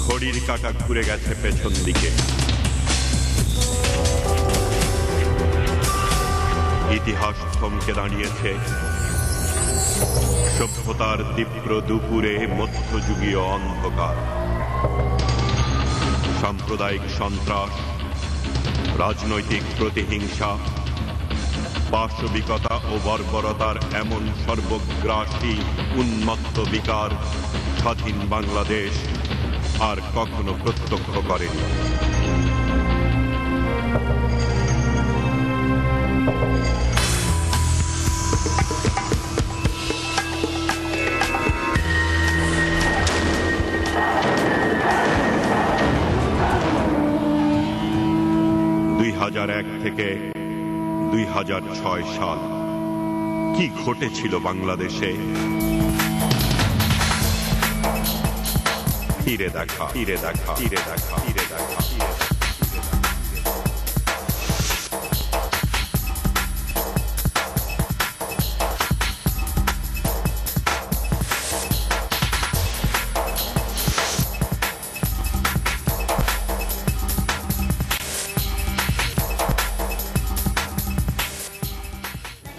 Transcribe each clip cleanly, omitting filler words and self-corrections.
ঘড়ির কাঁটা ঘুরে গেছে পেছন দিকে। ইতিহাস থমকে দাঁড়িয়েছে সভ্যতার তীব্র দুপুরে মধ্যযুগীয় অন্ধকার। সাম্প্রদায়িক সন্ত্রাস, রাজনৈতিক প্রতিহিংসা, পাশবিকতা ও বর্বরতার এমন সর্বগ্রাসী উন্মত্ত বিকার স্বাধীন বাংলাদেশ আর কখনো প্রত্যক্ষ করেনি। থেকে 2006 সাল কি ঘটেছিল বাংলাদেশে? ফিরে দেখা।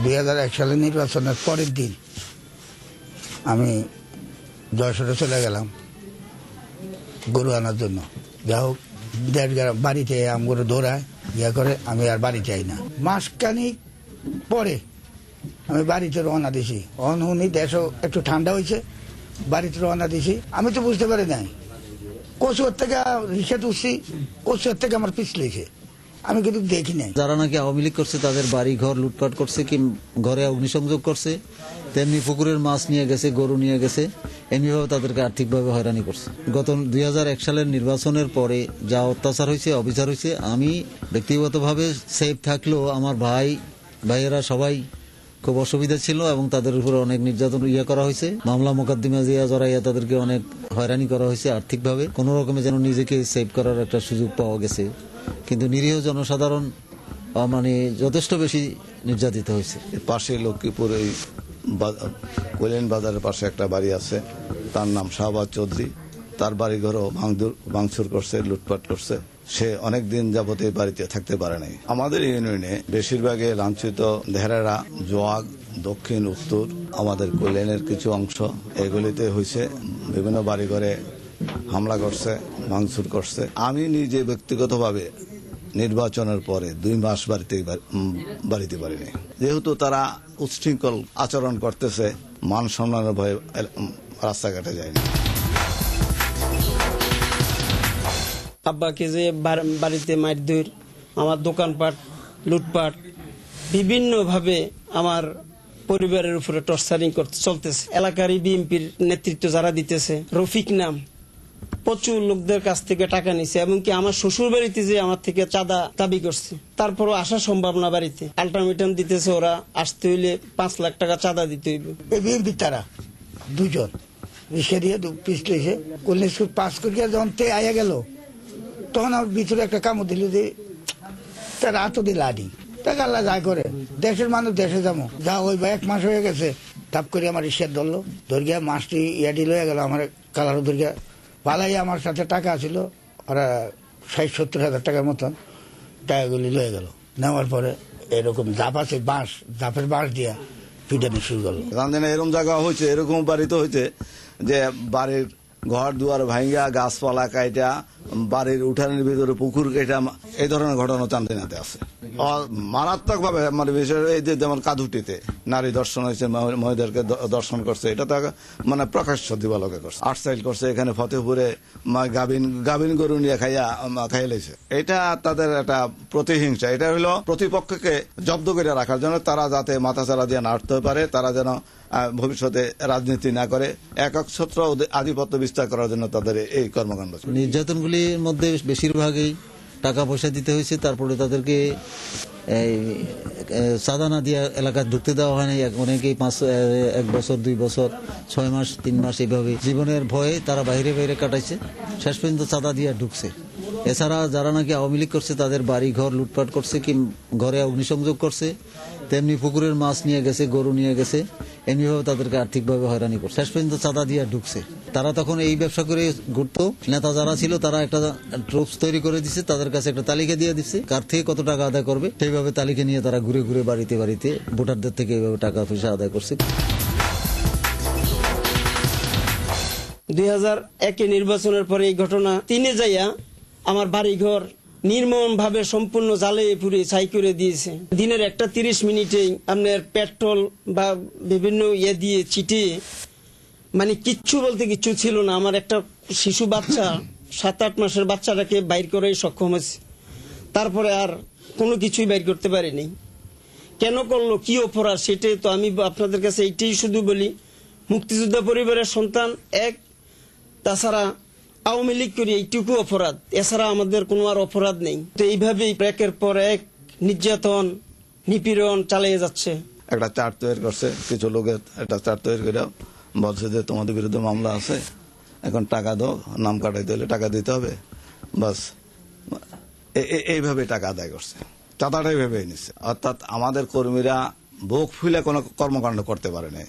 2001 সালের নির্বাচনের পরের দিন আমি যশোরে চলে গেলাম গরু আনার জন্য। যা হোক বাড়িতে আমগুলো দৌড়ায় ইয়া করে, আমি আর বাড়ি যাই না। মাসখানিক পরে আমি বাড়িতে রওনা দিছি। উনি দেশও একটু ঠান্ডা হয়েছে, বাড়িতে রওনা দিছি। আমি তো বুঝতে পারি নাই, কচুয়ার থেকে রিক্সা তুলছি, কচুয়ার থেকে আমার পিছলেছে, আমি কিন্তু দেখি নাই। যারা নাকি আওয়ামী লীগ করছে তাদের বাড়ি ঘর লুটপাট করছে, কি ঘরে অগ্নিসংযোগ করছে, তেমনি পুকুরের মাছ নিয়ে গেছে, গরু নিয়ে গেছে, এমনিভাবে তাদেরকে আর্থিকভাবে হয়রানি করছে। গত 2001 সালের নির্বাচনের পরে যা অত্যাচার হয়েছে, অবিচার হয়েছে, আমি ব্যক্তিগতভাবে সেফ থাকলেও আমার ভাইয়েরা সবাই খুব অসুবিধা ছিল এবং তাদের উপরে অনেক নির্যাতন করা হয়েছে, মামলা মোকদ্দমা দিয়া জড়াইয়া তাদেরকে অনেক হয়রানি করা হয়েছে আর্থিকভাবে। কোন রকমে যেন নিজেকে সেভ করার একটা সুযোগ পাওয়া গেছে, কিন্তু নিরীহ জনসাধারণ মানে যথেষ্ট বেশি নির্যাতিত হয়েছে। পাশে লক্ষ্মীপুর এই কল্যাণ বাজারের পাশে একটা বাড়ি আছে, তার নাম শাহবাজ চৌধুরী। তার বাড়িঘরও ভাঙচুর করছে, লুটপাট করছে। সে অনেকদিন যাবত এই বাড়িতে থাকতে পারে নাই। আমাদের ইউনিয়নে বেশিরভাগে লাঞ্ছিত দেহরারা, জোয়াগ, দক্ষিণ, উত্তর, আমাদের কল্যাণের কিছু অংশ, এগুলিতে হয়েছে। বিভিন্ন বাড়িঘরে হামলা করছে, ভাঙচুর করছে। আমি নিজে ব্যক্তিগতভাবে নির্বাচনের পরে 2 মাস বাড়িতে পারিনি, যেহেতু তারা উচ্ছৃঙ্খল আচরণ করতেছে। মান সম্মানের ভয়ে রাস্তাঘাটে যায়নি। আব্বাকে যে বাড়িতে মারধর, আমার দোকানপাট লুটপাট, বিভিন্নভাবে আমার পরিবারের উপরে টর্চারিং করতে চলতেছে। এলাকারই বিএনপির নেতৃত্ব যারা দিতেছে, রফিক নাম, প্রচুর লোকদের কাছ থেকে টাকা নিছে, এমনকি আমার শ্বশুর বাড়িতে যে আমার থেকে চাঁদা দাবি করছে, তারপরও আসা সম্ভব না। বাড়িতে আলটিমেটাম দিতেছে, ওরা আসতে হইলে 5 লাখ টাকা চাঁদা দিতে হইবে। এই বিএনপি তারা দুজন রিক্সা দিয়ে পিছলেছে। কল্যাণ স্কুল পাস করিয়া যখন আয়া গেল, তখন আমার ভিতরে একটা কামড় দিল যে তারা এত দিল আডি টাকা আল্লাহ যা করে। দেশের মানুষ দেশে যাবো, যা ওই 1 মাস হয়ে গেছে, টাপ করে আমার রিক্সা ধরলো, ধরিয়া মাছটি ইয়াডি লয়ে গেল। আমার কালারও ধরিয়া পালাই, আমার সাথে টাকা ছিল, ওরা 60-70 হাজার টাকার মতন টাকাগুলি লয়ে গেল। নেওয়ার পরে এরকম জাপ আছে, জাপের বাঁশ দিয়া পিটানি শুরু করলো। এরকম জায়গা হয়েছে, এরকম বাড়িতে হয়েছে যে বাড়ির ঘর দুয়ার ভাঙ্গা, গাছপালা কাইটা, বাড়ির উঠানের ভিতরে পুকুর কেটা, এই ধরনের ঘটনা চান্দিনাতে আছে। মারাত্মক ভাবে মানে বিশেষ এই যে যেমন কাদুটিতে নারী দর্শন হয়েছে, মহিলাদেরকে দর্শন করছে, এটা তো মানে প্রকাশ্য দিবালোকে করছে। আর্টসাইল করছে, এখানে ফতেপুরে গাভিন গরু নিয়ে খাইলেছে। এটা তাদের একটা প্রতিহিংসা। এটা হলো প্রতিপক্ষকে জব্দ করে রাখার জন্য, তারা যাতে মাথাচাড়া দিয়ে নাড়তে পারে, তারা যেন ভবিষ্যতে রাজনীতি না করে, একক ছত্র আধিপত্য বিস্তার করার জন্য তাদের এই কর্মকাণ্ড। নির্যাতনগুলির মধ্যে বেশিরভাগই টাকা পয়সা দিতে হয়েছে, তারপরে তাদেরকে চাঁদা না দিয়ে এলাকায় ঢুকতে দেওয়া হয় নাই। অনেকেই 1 বছর, 2 বছর, 6 মাস, 3 মাস এইভাবে জীবনের ভয়ে তারা বাইরে কাটাইছে। শেষ পর্যন্ত চাঁদা দিয়ে ঢুকছে। এছাড়া যারা নাকি আওয়ামী লীগ করছে তাদের বাড়ি ঘর লুটপাট করছে, কি ঘরে অগ্নিসংযোগ করছে, তেমনি পুকুরের মাছ নিয়ে গেছে, গরু নিয়ে গেছে, এমনিভাবে তাদেরকে আর্থিকভাবে হয়রানি করছে। শেষ পর্যন্ত চাঁদা দিয়ে ঢুকছে। তারা তখন এই ব্যবসা করে ঘুরতো। নেতা যারা ছিল তারা একটা ট্রুপস তৈরি করে দিছে, তাদের কাছে একটা তালিকা দিয়ে দিচ্ছে কার থেকে কত টাকা আদায় করবে। সেইভাবে তালিকা নিয়ে তারা ঘুরে ঘুরে বাড়িতে বাড়িতে ভোটারদের থেকে এইভাবে টাকা পয়সা আদায় করছে। 2001 নির্বাচনের পরে এই ঘটনা 3 যাইয়া আমার বাড়িঘর নির্মম ভাবে সম্পূর্ণ জালে পুড়ে ছাই করে দিয়েছে। দিনের 1:30 মিনিটেই আপনার পেট্রোল বা বিভিন্ন দিয়ে চিটিয়ে, মানে কিচ্ছু বলতে কিচ্ছু ছিল না। আমার একটা শিশু বাচ্চা 7-8 মাসের বাচ্চাটাকে বাইর করে সক্ষম হয়েছে, তারপরে আর কোনো কিছুই বাইর করতে পারিনি। কেন করলো, কি অপরাধ, সেটাই তো আমি আপনাদের কাছে এইটাই শুধু বলি, মুক্তিযোদ্ধা পরিবারের সন্তান এক, তাছাড়া আওয়ামী লীগ করি এইটুকু অপরাধ, এছাড়া আমাদের কোনো আর অপরাধ নেই। তো এইভাবেই একের পর এক নির্যাতন নিপীড়ন চালিয়ে যাচ্ছে। একটা চার্ট তৈরি করছে কিছু লোকের, একটা চার্ট তৈরি করে বলছে যে তোমাদের বিরুদ্ধে মামলা আছে, এখন টাকা দাও, নাম কাটাইতে হলে টাকা দিতে হবে, বাস এইভাবে টাকা আদায় করছে, চাঁদাটাই ভেবে নিচ্ছে। অর্থাৎ আমাদের কর্মীরা বুক ফুলে কোনো কর্মকাণ্ড করতে পারে না।